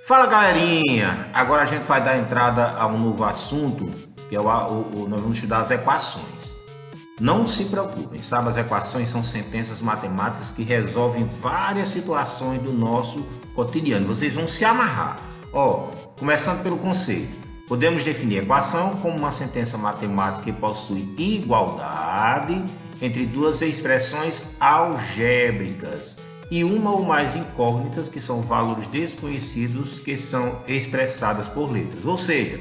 Fala galerinha, agora a gente vai dar entrada a um novo assunto, que é nós vamos estudar as equações. Não se preocupem, sabe, as equações são sentenças matemáticas que resolvem várias situações do nosso cotidiano. Vocês vão se amarrar. Começando pelo conceito. Podemos definir a equação como uma sentença matemática que possui igualdade entre duas expressões algébricas e uma ou mais incógnitas, que são valores desconhecidos que são expressadas por letras. Ou seja,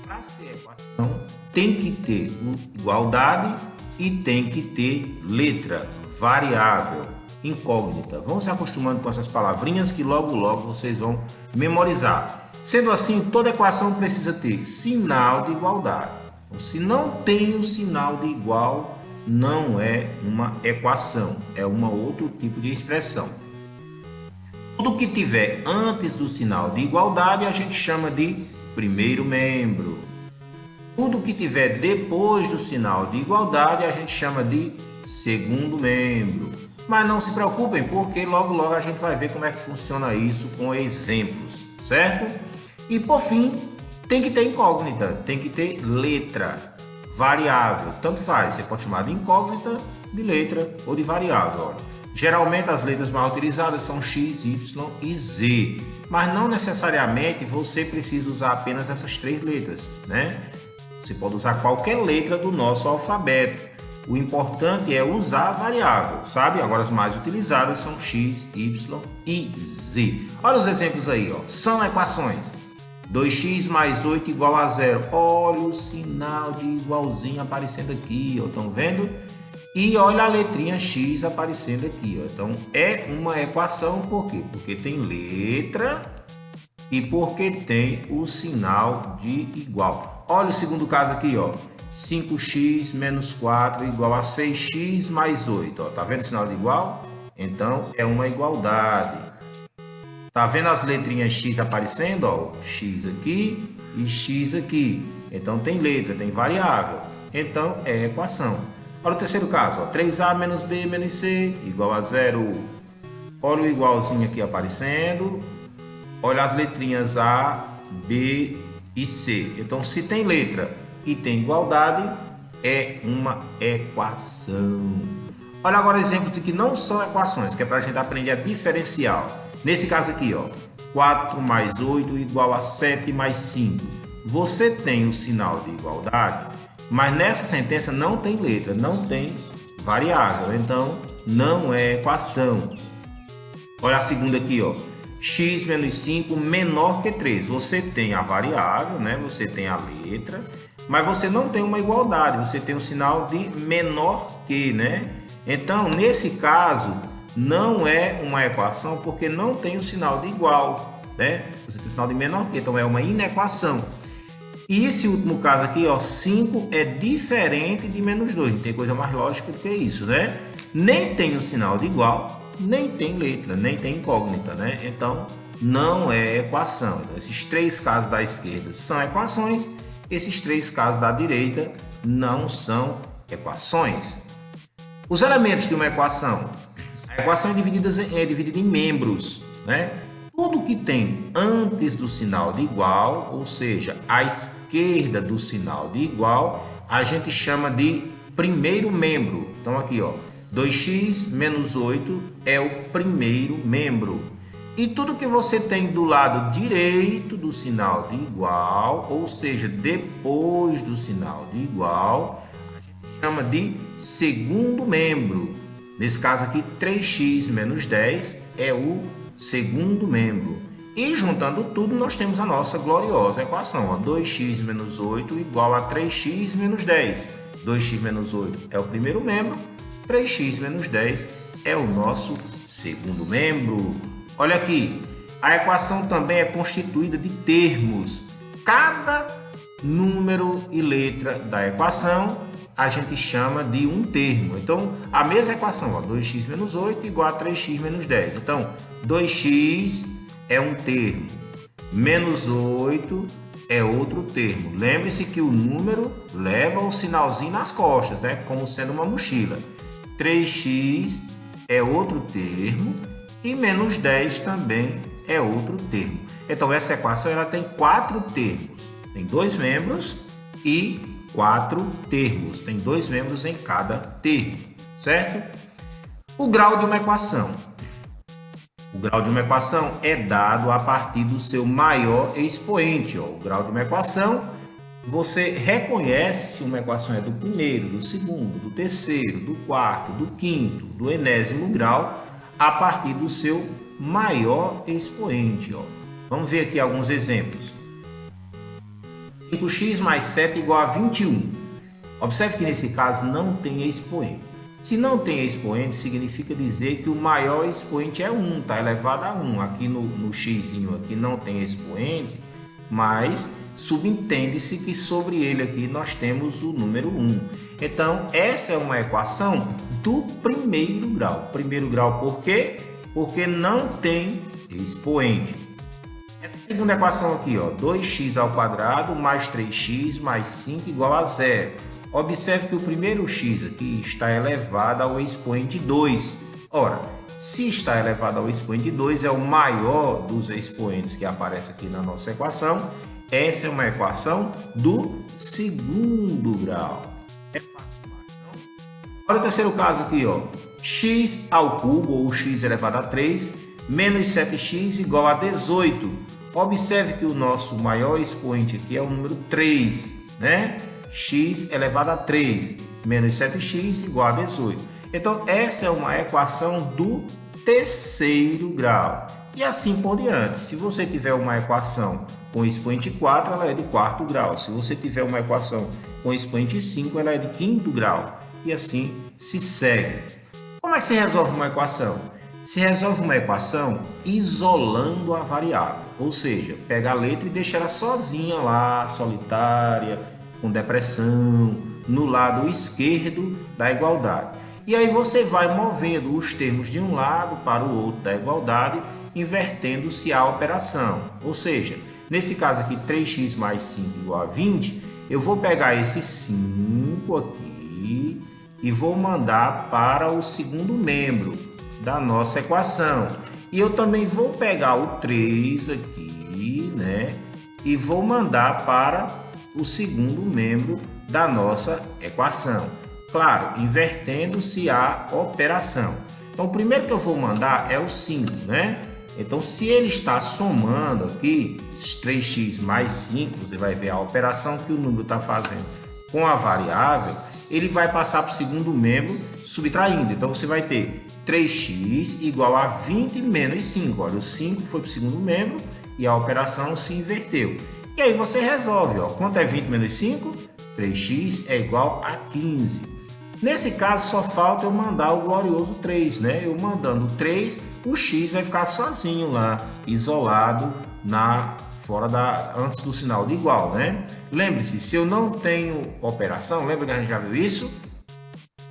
para ser equação tem que ter igualdade e tem que ter letra, variável, incógnita. Vão se acostumando com essas palavrinhas que logo vocês vão memorizar. Sendo assim, toda equação precisa ter sinal de igualdade. Então, se não tem o sinal de igual, não é uma equação, é outro tipo de expressão. Tudo que tiver antes do sinal de igualdade a gente chama de primeiro membro. Tudo que tiver depois do sinal de igualdade a gente chama de segundo membro. Mas não se preocupem, porque logo a gente vai ver como é que funciona isso com exemplos, certo? E por fim, tem que ter incógnita, tem que ter letra, variável, tanto faz, você pode chamar de incógnita, de letra ou de variável. Olha. Geralmente as letras mais utilizadas são X, Y e Z, mas não necessariamente você precisa usar apenas essas três letras, né? Você pode usar qualquer letra do nosso alfabeto. O importante é usar a variável, sabe? Agora as mais utilizadas são X, Y e Z. Olha os exemplos aí, ó. São equações. 2x mais 8 igual a 0. Olha o sinal de igualzinho aparecendo aqui, ó. Estão vendo? E olha a letrinha X aparecendo aqui, ó. Então é uma equação, por quê? Porque tem letra e porque tem o sinal de igual. Olha o segundo caso aqui, ó. 5x menos 4 igual a 6x mais 8. Ó. Tá vendo o sinal de igual? Então é uma igualdade. Tá vendo as letrinhas X aparecendo? Ó, X aqui e X aqui. Então tem letra, tem variável. Então é equação. Olha o terceiro caso. Ó, 3A menos B menos C igual a 0. Olha o igualzinho aqui aparecendo. Olha as letrinhas A, B e C. Então se tem letra e tem igualdade, é uma equação. Olha agora exemplos de que não são equações, que é para a gente aprender a diferenciar. Nesse caso aqui, ó, 4 mais 8 igual a 7 mais 5. Você tem o sinal de igualdade, mas nessa sentença não tem letra, não tem variável, então não é equação. Olha a segunda aqui, ó, x menos 5 menor que 3. Você tem a variável, né? Você tem a letra, mas você não tem uma igualdade, você tem o sinal de menor que, né? Então, nesse caso, não é uma equação porque não tem o sinal de igual, né? Você tem o sinal de menor que, então é uma inequação. E esse último caso aqui, ó, 5 é diferente de menos 2, não tem coisa mais lógica do que isso, né? Nem tem o sinal de igual, nem tem letra, nem tem incógnita, né? Então, não é equação. Então, esses três casos da esquerda são equações, esses três casos da direita não são equações. Os elementos de uma equação. A equação é dividida em membros, né? Tudo que tem antes do sinal de igual, ou seja, à esquerda do sinal de igual, a gente chama de primeiro membro. Então aqui, ó, 2x menos 8 é o primeiro membro. E tudo que você tem do lado direito do sinal de igual, ou seja, depois do sinal de igual, a gente chama de segundo membro. Nesse caso aqui, 3x menos 10 é o segundo membro. E juntando tudo, nós temos a nossa gloriosa equação. Ó, 2x menos 8 igual a 3x menos 10. 2x menos 8 é o primeiro membro, 3x menos 10 é o nosso segundo membro. Olha aqui, a equação também é constituída de termos. Cada número e letra da equação a gente chama de um termo. Então, a mesma equação, ó, 2x menos 8 igual a 3x menos 10. Então, 2x é um termo, menos 8 é outro termo. Lembre-se que o número leva o sinalzinho nas costas, né? Como sendo uma mochila. 3x é outro termo e menos 10 também é outro termo. Então essa equação ela tem 4 termos. Tem 2 membros e 4 termos. Tem 2 membros em cada termo, certo? O grau de uma equação. O grau de uma equação é dado a partir do seu maior expoente. O grau de uma equação, você reconhece se uma equação é do primeiro, do segundo, do terceiro, do quarto, do quinto, do enésimo grau, a partir do seu maior expoente. Vamos ver aqui alguns exemplos. 5x mais 7 igual a 21. Observe que nesse caso não tem expoente. Se não tem expoente, significa dizer que o maior expoente é 1, está elevado a 1. Aqui no x aqui não tem expoente, mas subentende-se que sobre ele aqui nós temos o número 1. Então, essa é uma equação do primeiro grau. Primeiro grau por quê? Porque não tem expoente. Essa segunda equação aqui, 2x ao quadrado mais 3x mais 5 igual a 0. Observe que o primeiro x aqui está elevado ao expoente 2. Ora, se está elevado ao expoente 2, é o maior dos expoentes que aparece aqui na nossa equação. Essa é uma equação do segundo grau. É fácil demais, não? Olha o terceiro caso aqui, x ao cubo, ou x elevado a 3, menos 7x igual a 18. Observe que o nosso maior expoente aqui é o número 3, né? X elevado a 3 menos 7x igual a 18. Então, essa é uma equação do terceiro grau. E assim por diante. Se você tiver uma equação com expoente 4, ela é de quarto grau. Se você tiver uma equação com expoente 5, ela é de quinto grau. E assim se segue. Como é que se resolve uma equação? Se resolve uma equação isolando a variável. Ou seja, pega a letra e deixa ela sozinha lá, solitária, com depressão, no lado esquerdo da igualdade. E aí você vai movendo os termos de um lado para o outro da igualdade, invertendo-se a operação. Ou seja, nesse caso aqui, 3x mais 5 igual a 20, eu vou pegar esse 5 aqui e vou mandar para o segundo membro da nossa equação. E eu também vou pegar o 3 aqui, né? E vou mandar para o segundo membro da nossa equação. Claro, invertendo-se a operação. Então, o primeiro que eu vou mandar é o 5, né? Então, se ele está somando aqui, 3x mais 5, você vai ver a operação que o número está fazendo com a variável, ele vai passar para o segundo membro subtraindo. Então, você vai ter 3x igual a 20 menos 5. Olha, o 5 foi para o segundo membro e a operação se inverteu. E aí você resolve, quanto é 20 menos 5? 3x é igual a 15. Nesse caso, só falta eu mandar o glorioso 3, né? Eu mandando 3, o x vai ficar sozinho lá, isolado, antes do sinal de igual, né? Lembre-se, se eu não tenho operação, lembra que a gente já viu isso?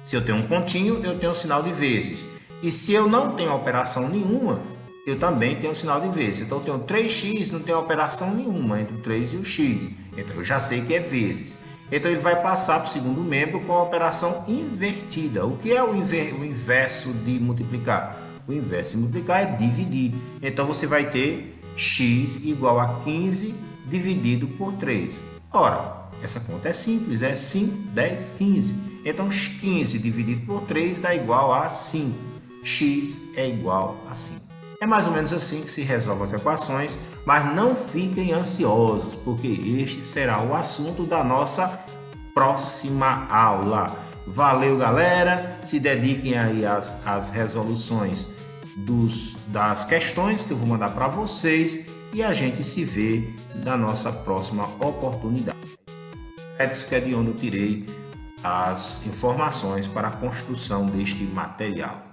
Se eu tenho um pontinho, eu tenho um sinal de vezes. E se eu não tenho operação nenhuma, eu também tenho um sinal de vezes. Então, eu tenho 3x, não tem operação nenhuma entre o 3 e o x. Então, eu já sei que é vezes. Então, ele vai passar para o segundo membro com a operação invertida. O que é o inverso de multiplicar? O inverso de multiplicar é dividir. Então, você vai ter x igual a 15 dividido por 3. Ora, essa conta é simples, né? 5, 10, 15. Então, 15 dividido por 3 dá igual a 5. X é igual a 5. É mais ou menos assim que se resolve as equações, mas não fiquem ansiosos, porque este será o assunto da nossa próxima aula. Valeu, galera! Se dediquem aí às resoluções das questões que eu vou mandar para vocês e a gente se vê na nossa próxima oportunidade. Que é de onde eu tirei as informações para a construção deste material.